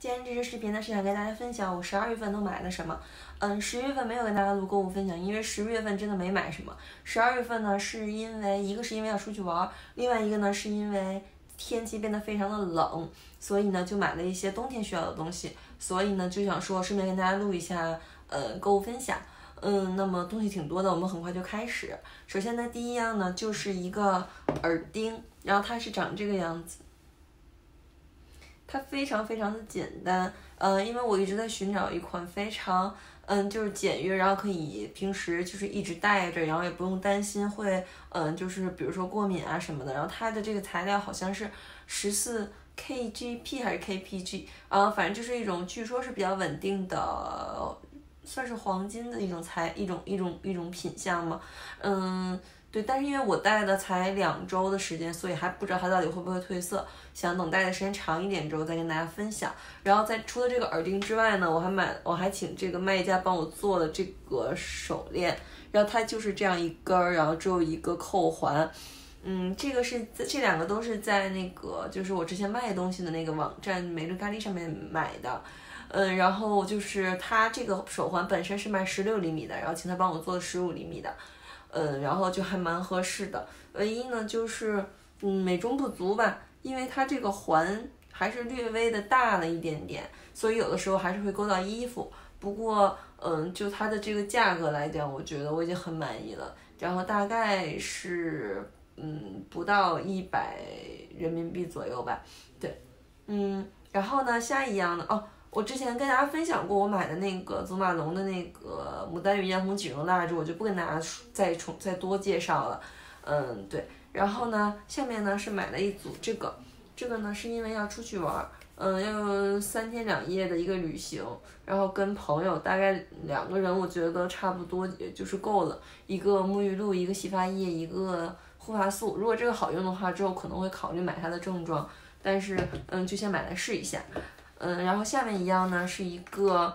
今天这支视频呢是想跟大家分享我12月份都买了什么。11月份没有跟大家录购物分享，因为10月份真的没买什么。12月份呢是因为一个是因为要出去玩，另外一个呢是因为天气变得非常的冷，所以呢就买了一些冬天需要的东西，所以呢就想说顺便跟大家录一下购物分享。那么东西挺多的，我们很快就开始。首先呢，第一样呢就是一个耳钉，然后它是长这个样子。它非常非常的简单，因为我一直在寻找一款非常，就是简约，然后可以平时就是一直戴着，然后也不用担心会，就是比如说过敏啊什么的。然后它的这个材料好像是14KGP 还是 KPG，反正就是一种据说是比较稳定的，算是黄金的一种品相嘛，对，但是因为我戴的才2周的时间，所以还不知道它到底会不会褪色，想等戴的时间长一点之后再跟大家分享。然后除了这个耳钉之外呢，我还请这个卖家帮我做了这个手链，然后它就是这样一根儿，然后只有一个扣环。这两个都是在那个就是我之前卖东西的那个网站美乐咖喱上面买的。然后就是它这个手环本身是卖16厘米的，然后请他帮我做了15厘米的。然后就还蛮合适的，唯一呢就是美中不足吧，因为它这个环还是略微的大了一点点，所以有的时候还是会勾到衣服。不过就它的这个价格来讲，我觉得我已经很满意了，然后大概是不到100人民币左右吧。对，然后呢下一样呢，我之前跟大家分享过我买的那个祖马龙的那个牡丹与艳红锦绒蜡烛，我就不跟大家再多介绍了。对，然后呢，下面呢是买了一组这个呢是因为要出去玩，要3天2夜的一个旅行，然后跟朋友大概2个人，我觉得差不多也就是够了。一个沐浴露，一个洗发液，一个护发素。如果这个好用的话，之后可能会考虑买它的正装，但是就先买来试一下。然后下面一样呢是一个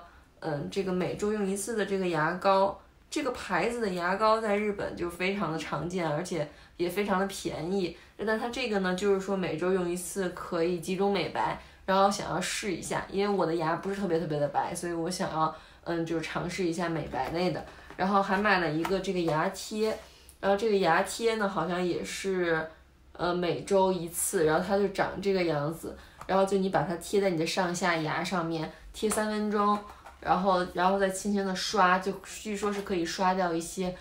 这个每周用一次的这个牙膏，这个牌子的牙膏在日本就非常的常见，而且也非常的便宜。但它这个呢就是说每周用一次可以集中美白，然后想要试一下，因为我的牙不是特别的白，所以我想要就是尝试一下美白类的。然后还买了一个这个牙贴，然后这个牙贴呢好像也是每周一次，然后它就长这个样子。然后就你把它贴在你的上下牙上面，贴3分钟，然后再轻轻的刷，就据说是可以刷掉一些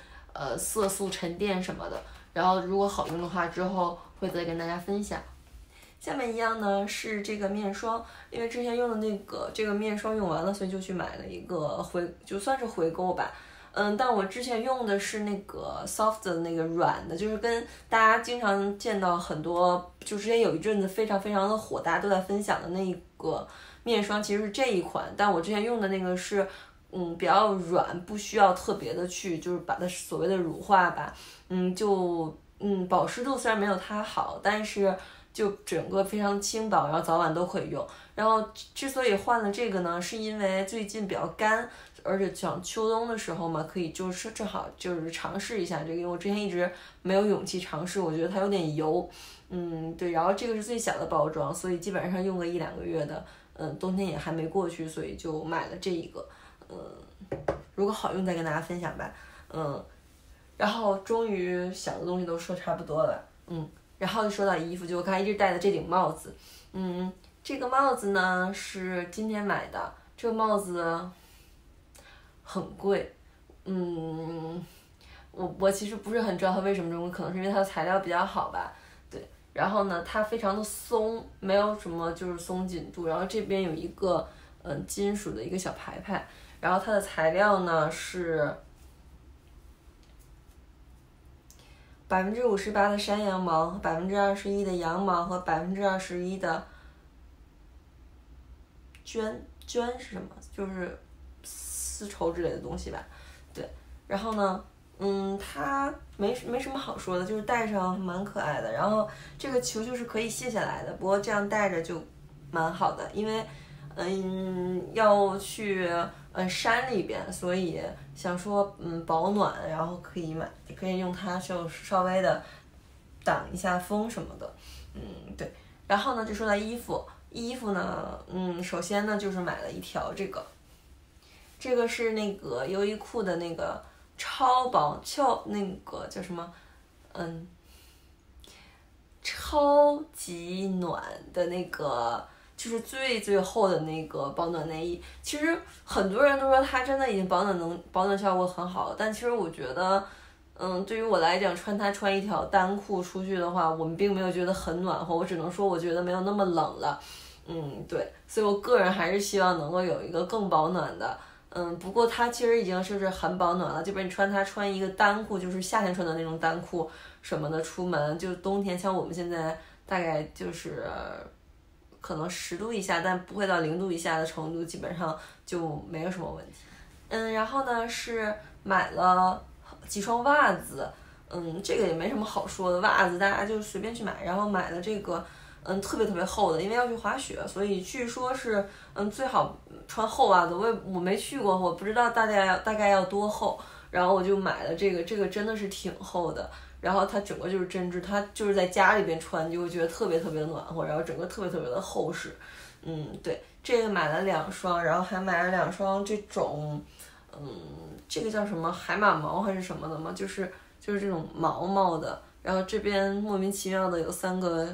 色素沉淀什么的。然后如果好用的话，之后会再跟大家分享。下面一样呢是这个面霜，因为之前用的这个面霜用完了，所以就去买了一个就算是回购吧。但我之前用的是那个 soft 的那个软的，就是跟大家经常见到很多，就之前有一阵子非常非常的火，大家都在分享的那个面霜，其实是这一款。但我之前用的那个是比较软，不需要特别的去就是把它所谓的乳化吧。保湿度虽然没有它好，但是就整个非常轻薄，然后早晚都可以用。然后之所以换了这个呢，是因为最近比较干，而且想秋冬的时候嘛，可以就是正好就是尝试一下这个，因为我之前一直没有勇气尝试，我觉得它有点油。对，然后这个是最小的包装，所以基本上用个1-2个月的，冬天也还没过去，所以就买了这一个。如果好用再跟大家分享吧。然后终于小的东西都说差不多了。然后就说到衣服，就我刚才一直戴的这顶帽子。这个帽子呢是今天买的，这个帽子很贵。我其实不是很知道它为什么这么贵，可能是因为它的材料比较好吧。对，然后呢它非常的松，没有什么就是松紧度，然后这边有一个金属的一个小牌牌，然后它的材料呢是58%的山羊毛，和21%的羊毛，和21%的绢是什么？就是丝绸之类的东西吧。对，然后呢，它没什么好说的，就是戴上蛮可爱的。然后这个球就是可以卸下来的，不过这样戴着就蛮好的，因为要去山里边，所以想说保暖，然后可以用它就稍微的挡一下风什么的。对。然后呢就说到衣服，衣服呢，首先呢就是买了一条这个是那个优衣库的那个那个叫什么，超级暖的那个，就是最最厚的那个保暖内衣。其实很多人都说它真的已经保暖效果很好了，但其实我觉得，对于我来讲，穿一条单裤出去的话，我们并没有觉得很暖和，我只能说我觉得没有那么冷了。对，所以我个人还是希望能够有一个更保暖的。不过它其实已经是很保暖了，就比如你穿一个单裤，就是夏天穿的那种单裤什么的出门，就冬天像我们现在大概就是可能10度以下，但不会到0度以下的程度，基本上就没有什么问题。然后呢是买了几双袜子，这个也没什么好说的，袜子大家就随便去买，然后买了这个。特别特别厚的，因为要去滑雪，所以据说是最好穿厚袜子。我没去过，我不知道大概要多厚。然后我就买了这个真的是挺厚的。然后它整个就是针织，它就是在家里边穿就会觉得特别特别暖和，然后整个特别特别的厚实。对，这个买了2双，然后还买了2双这种，这个叫什么海马毛还是什么的吗？就是这种毛的。然后这边莫名其妙的有3个。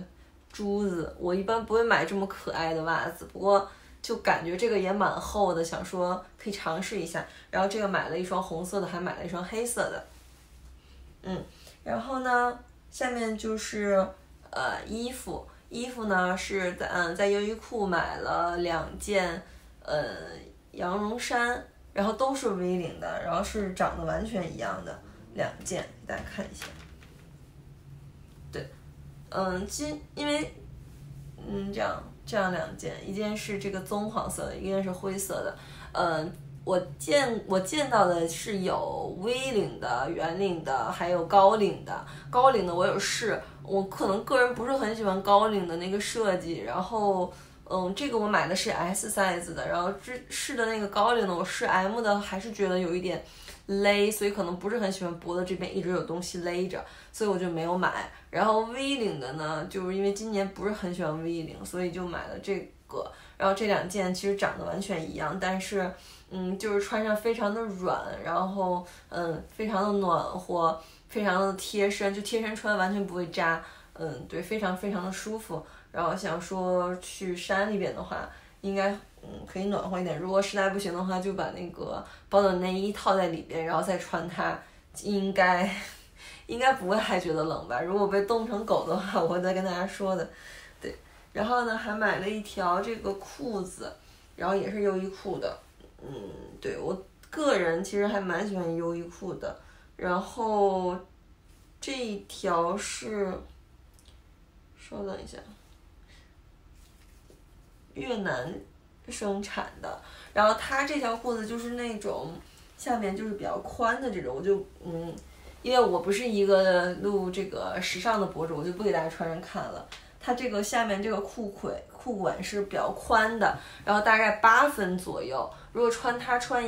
珠子，我一般不会买这么可爱的袜子，不过就感觉这个也蛮厚的，想说可以尝试一下。然后这个买了一双红色的，还买了一双黑色的。然后呢，下面就是衣服呢是在优衣库买了2件羊绒衫，然后都是 V 领的，然后是长得完全一样的2件，给大家看一下。对。因为这样2件，一件是这个棕黄色的，一件是灰色的。我见到的是有 V 领的、圆领的，还有高领的。高领的我有试，我可能个人不是很喜欢高领的那个设计。然后，这个我买的是 S size 的，然后试的那个高领的，我试 M 的，还是觉得有一点勒，所以可能不是很喜欢脖子这边一直有东西勒着，所以我就没有买。然后 V 领的呢，就是因为今年不是很喜欢 V 领，所以就买了这个。然后这2件其实长得完全一样，但是就是穿上非常的软，然后非常的暖和，非常的贴身，就贴身穿完全不会扎。对，非常非常的舒服。然后想说去山里边的话，应该可以暖和一点。如果实在不行的话，就把那个保暖内衣套在里边，然后再穿它，应该不会还觉得冷吧。如果被冻成狗的话，我会再跟大家说的。对，然后呢还买了一条这个裤子，然后也是优衣库的。对，我个人其实还蛮喜欢优衣库的。然后这一条是，稍等一下，越南生产的。然后它这条裤子就是那种下面就是比较宽的这种，我就因为我不是一个录这个时尚的博主，我就不给大家穿上看了。它这个下面这个裤管是比较宽的，然后大概8分左右。如果穿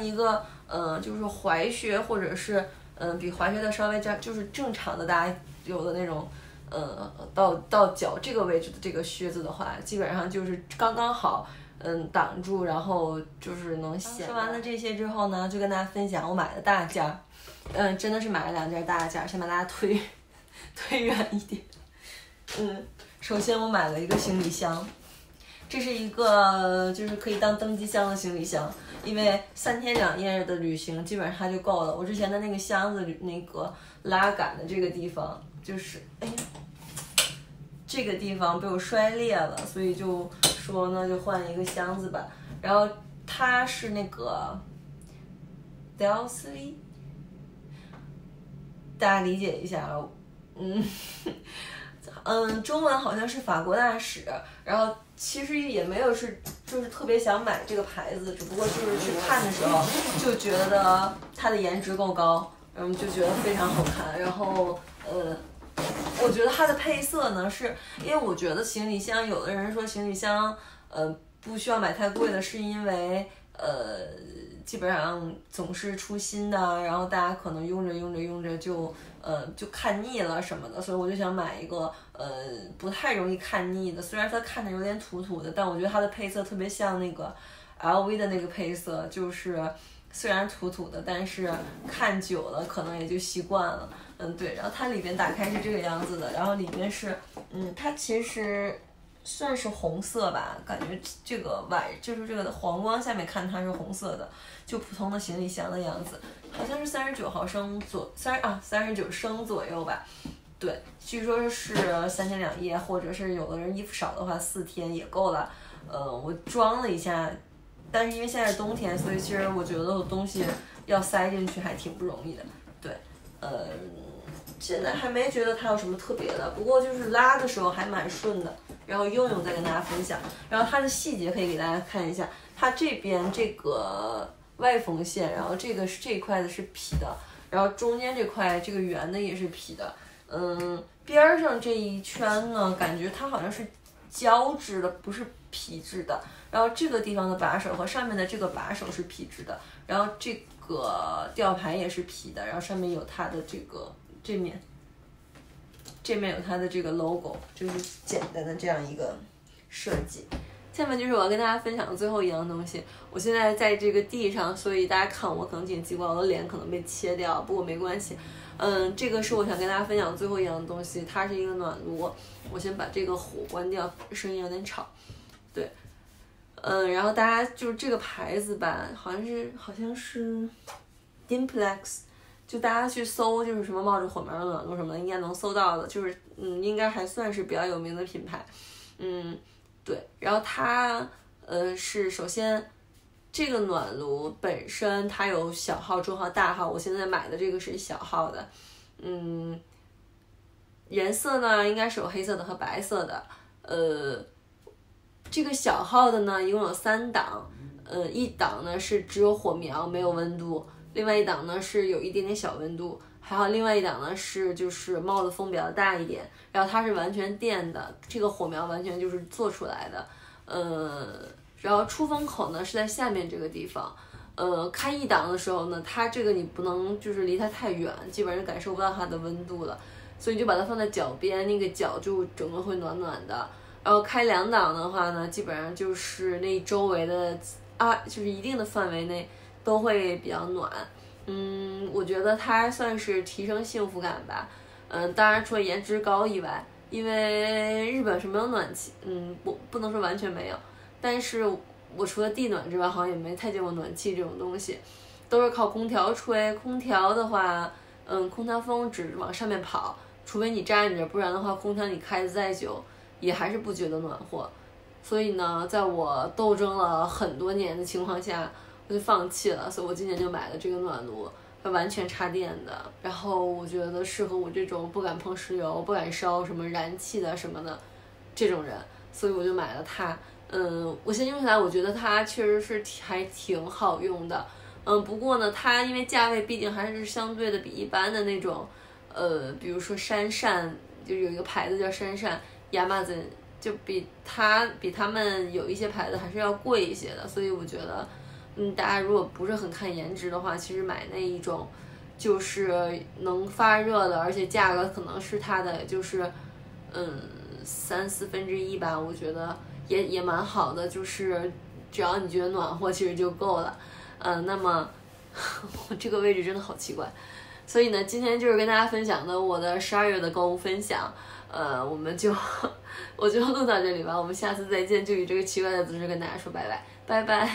一个就是踝靴，或者是比踝靴的稍微就是正常的大家有的那种到脚这个位置的这个靴子的话，基本上就是刚刚好挡住，然后就是能显。说完了这些之后呢，就跟大家分享我买的大件。真的是买了2件大件，先把大家推远一点。首先我买了一个行李箱，这是一个就是可以当登机箱的行李箱，因为3天2夜的旅行基本上它就够了。我之前的那个箱子那个拉杆的这个地方，就是这个地方被我摔裂了，所以就说那就换一个箱子吧。然后它是那个 Delsley， 大家理解一下。中文好像是法国大使。然后其实也没有就是特别想买这个牌子，只不过就是去看的时候就觉得它的颜值够高，就觉得非常好看。然后我觉得它的配色呢，是因为我觉得行李箱，有的人说行李箱不需要买太贵的，是因为基本上总是出新的，然后大家可能用着就看腻了什么的，所以我就想买一个不太容易看腻的，虽然它看着有点土土的，但我觉得它的配色特别像那个 LV 的那个配色，就是虽然土土的，但是看久了可能也就习惯了。对，然后它里边打开是这个样子的，然后里面是它其实算是红色吧，感觉这个就是这个黄光下面看它是红色的，就普通的行李箱的样子，好像是39毫升39升左右吧。对，据说是3天2夜，或者是有的人衣服少的话4天也够了。我装了一下，但是因为现在是冬天，所以其实我觉得东西要塞进去还挺不容易的。对，现在还没觉得它有什么特别的，不过就是拉的时候还蛮顺的。然后用再跟大家分享，然后它的细节可以给大家看一下，它这边这个外缝线，然后这一块的是皮的，然后中间这块这个圆的也是皮的，边上这一圈呢，感觉它好像是胶质的，不是皮质的。然后这个地方的把手和上面的这个把手是皮质的，然后这个吊牌也是皮的，然后上面有它的这面有它的这个 logo， 就是简单的这样一个设计。下面就是我要跟大家分享的最后一样东西。我现在在这个地上，所以大家看我可能挺奇怪，我的脸可能被切掉，不过没关系。这个是我想跟大家分享的最后一样东西，它是一个暖炉。我先把这个火关掉，声音有点吵。对，然后大家就是这个牌子吧，好像是 Dimplex。就大家去搜，就是什么冒着火苗的暖炉什么的，应该能搜到的，就是应该还算是比较有名的品牌。对，然后它是首先这个暖炉本身它有小号、中号、大号，我现在买的这个是小号的。颜色呢应该是有黑色的和白色的。这个小号的呢一共有3档，一档呢是只有火苗没有温度。另外一档呢是有一点点小温度，还有另外一档呢是就是冒的风比较大一点，然后它是完全电的，这个火苗完全就是做出来的。然后出风口呢是在下面这个地方。开1档的时候呢，它这个你不能就是离它太远，基本上感受不到它的温度了，所以就把它放在脚边，那个脚就整个会暖暖的。然后开2档的话呢，基本上就是那周围的就是一定的范围内都会比较暖。我觉得它算是提升幸福感吧。当然除了颜值高以外，因为日本是没有暖气，不能说完全没有，但是我除了地暖之外，好像也没太见过暖气这种东西，都是靠空调吹。空调的话，空调风只往上面跑，除非你站着，不然的话空调你开的再久也还是不觉得暖和。所以呢，在我斗争了很多年的情况下，我就放弃了，所以我今年就买了这个暖炉，它完全插电的，然后我觉得适合我这种不敢碰石油、不敢烧什么燃气的什么的这种人，所以我就买了它。我先用下来，我觉得它确实是还挺好用的。不过呢，它因为价位毕竟还是相对的比一般的那种，比如说山善，就有一个牌子叫山善，亚马逊就比他们有一些牌子还是要贵一些的，所以我觉得。大家如果不是很看颜值的话，其实买那一种就是能发热的，而且价格可能是它的就是1/3吧，我觉得也蛮好的，就是只要你觉得暖和，其实就够了。那么我这个位置真的好奇怪，所以呢，今天就是跟大家分享的我的12月的购物分享。我就录到这里吧，我们下次再见，就以这个奇怪的姿势跟大家说拜拜，拜拜。